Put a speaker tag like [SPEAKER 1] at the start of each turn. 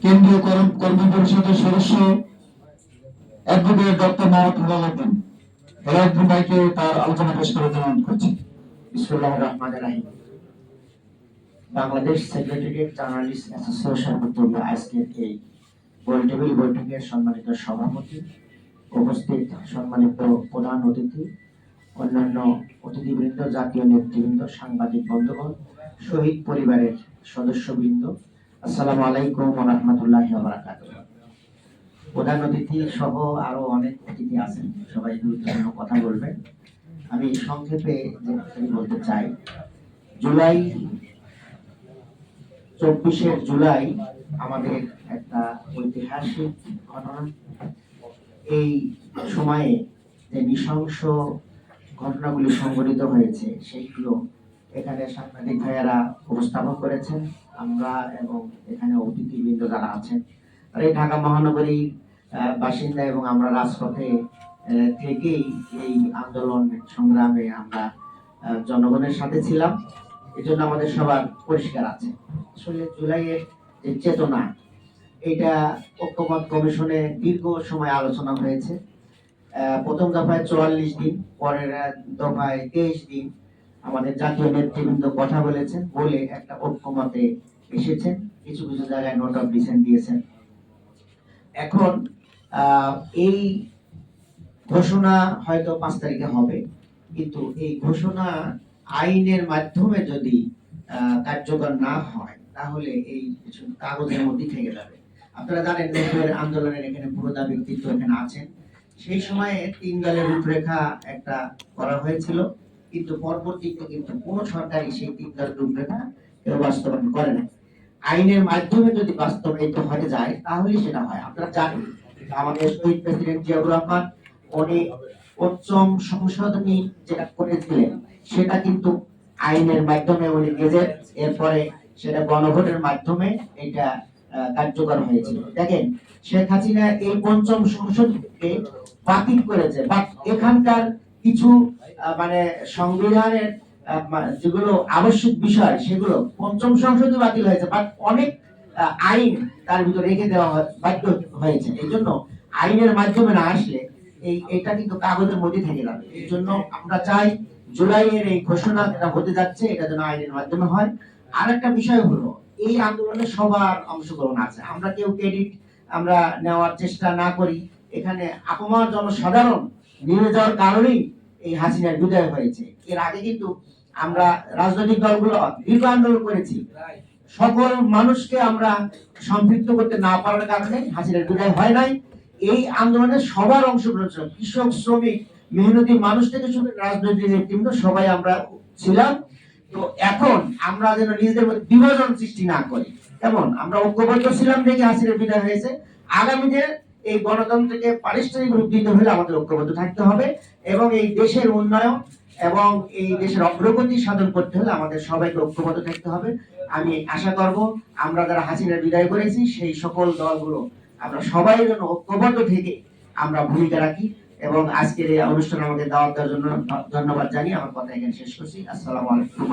[SPEAKER 1] কেন্দ্রীয় কর্মী পরিষদের সদস্য অ্যাডভোকেট ডক্টর মোহাম্মদ হেলাল উদ্দিন। হেলাল উদ্দিন ভাইকে তার আলোচনা পেশ করার জন্য অনুরোধ করছি।
[SPEAKER 2] বিসমিল্লাহির রহমানির রহিম। বাংলাদেশ সেক্রেটারিয়েট জার্নালিস্ট অ্যাসোসিয়েশন উদ্যোগে আজকের এই গোলটেবিল বৈঠকের সম্মানিত সভাপতি, উপস্থিত সম্মানিত প্রধান অতিথি, অন্যান্য অতিথিবৃন্দ, জাতীয় নেতৃবৃন্দ, সাংবাদিক বন্ধুগণ, শহীদ পরিবারের সদস্যবৃন্দ, আসসালামু আলাইকুম ওয়া রাহমাতুল্লাহি ওয়া বারাকাতুহু। প্রধান অতিথি সহ আরো অনেক অতিথি আছেন, সবাই গুরুত্বপূর্ণ কথা বলবেন। আমি সংক্ষেপে যে বলতে চাই, 24 জুলাই আমাদের একটা ঐতিহাসিক ঘটনা। এই সময়ে যে নৃশংস ঘটনাগুলি সংঘটিত হয়েছে সেইগুলো এখানে সাংবাদিক ভাইয়েরা উপস্থাপন করেছেন। আমরা এবং এখানে অতিথিবৃন্দ যারা আছেন তারা এই ঢাকা মহানগরীর বাসিন্দা এবং আমরা রাজপথে থেকেই এই আন্দোলন সংগ্রামে আমরা জনগণের সাথে ছিলাম। এই জন্য আমাদের সবার পরিষ্কার আছে। আসলে জুলাইয়ের যে চেতনা, এটা ঐক্যমত কমিশনে দীর্ঘ সময় আলোচনা হয়েছে। প্রথম দফায় 44 দিন, পরের দফায় 23 দিন আমাদের জাতীয় নেতৃবৃন্দ কথা বলেছেন, বলে একটা ঐক্যমতে এসেছেন। কিছু কিছু জায়গায় নোট অফ ডিসেন্ট দিয়েছেন। এখন এই ঘোষণা হয়তো 5 তারিখে হবে, কিন্তু এই ঘোষণা আইনের মাধ্যমে যদি কার্যকর না হয় তাহলে এই কিছু কাগজের মধ্যে থেকে যাবে। আপনারা জানেন নেটওয়ার্ক আন্দোলনের এখানে পুরোদা ব্যক্তিত্ব এখানে আছেন। সেই সময়ে 3 দলের রূপরেখা একটা করা হয়েছিল, কিন্তু পরবর্তীতে কিন্তু কোনো সরকারই সেই 3 দলের রূপরেখা কেউ বাস্তবায়ন করে না। আইনের মাধ্যমে যদি বাস্তবায়িত হয়ে যায় তাহলে সেটা হয়। আপনারা জানেন আমাদের শহীদ প্রেসিডেন্ট জিয়াউর রহমান উনি ৫ম সংশোধনী যেটা করেছিলেন সেটা কিন্তু আইনের মাধ্যমে উনি গেজেট, এরপরে সেটা গণভোটের মাধ্যমে এটা কার্যকর হয়েছিল। দেখেন শেখ হাসিনা এই ৫ম সংশোধনীকে বাতিল করেছে, বাট এখানকার কিছু মানে সংবিধানের যেগুলো আবশ্যক বিষয় সেগুলো ৫ম সংশোধনী বাতিল হয়েছে, বাট অনেক আইন তার ভিতরে রেখে দেওয়া বাধ্য হয়েছে। এই জন্য আইনের মাধ্যমে না আসলে এটা কিন্তু কাগজের মধ্যে থেকে যাবে। এই জন্য আমরা চাই জুলাইয়ের এই ঘোষণা যেটা হতে যাচ্ছে এটা যেন আইনের মাধ্যমে হয়। আর একটা বিষয় হলো এই আন্দোলনে সবার অংশগ্রহণ আছে। আমরা কেউ ক্রেডিট আমরা নেওয়ার চেষ্টা না করি। এখানে আপামর জনসাধারণ নিয়ে যাওয়ার কারণেই এই হাসিনার বিদায় হয়েছে। এর আগে কিন্তু আমরা রাজনৈতিক দলগুলো দীর্ঘ আন্দোলন করেছি, সকল মানুষকে আমরা সম্পৃক্ত করতে না পারার কারণে হাসিনার বিদায় হয় নাই। এই আন্দোলনে সবার অংশগ্রহণ ছিল, কৃষক, শ্রমিক, মেহনতি মানুষ থেকে শুরু রাজনৈতিক নেতৃবৃন্দ সবাই আমরা ছিলাম। তো এখন আমরা যেন নিজেদের মধ্যে বিভাজন সৃষ্টি না করি, কেমন আমরা ঐক্যবদ্ধ ছিলাম দেখে হাসিনার বিদায় হয়েছে। আগামীতে এই গণতন্ত্রকে পারিশ্রমিক রূপ দিতে হলে আমাদের ঐক্যবদ্ধ থাকতে হবে এবং এই দেশের উন্নয়ন এবং এই দেশের অগ্রগতি সাধন করতে হলে আমাদের সবাইকে ঐক্যবদ্ধ থাকতে হবে। আমি আশা করব আমরা যারা হাসিনার বিদায় করেছি সেই সকল দলগুলো আমরা সবাই যেন ঐক্যবদ্ধ থেকে আমরা ভূমিকা রাখি। এবং আজকের এই অনুষ্ঠানে আমাদের দাওয়াত দেওয়ার জন্য ধন্যবাদ জানিয়ে আমার কথা এখানে শেষ করছি। আসসালামু আলাইকুম।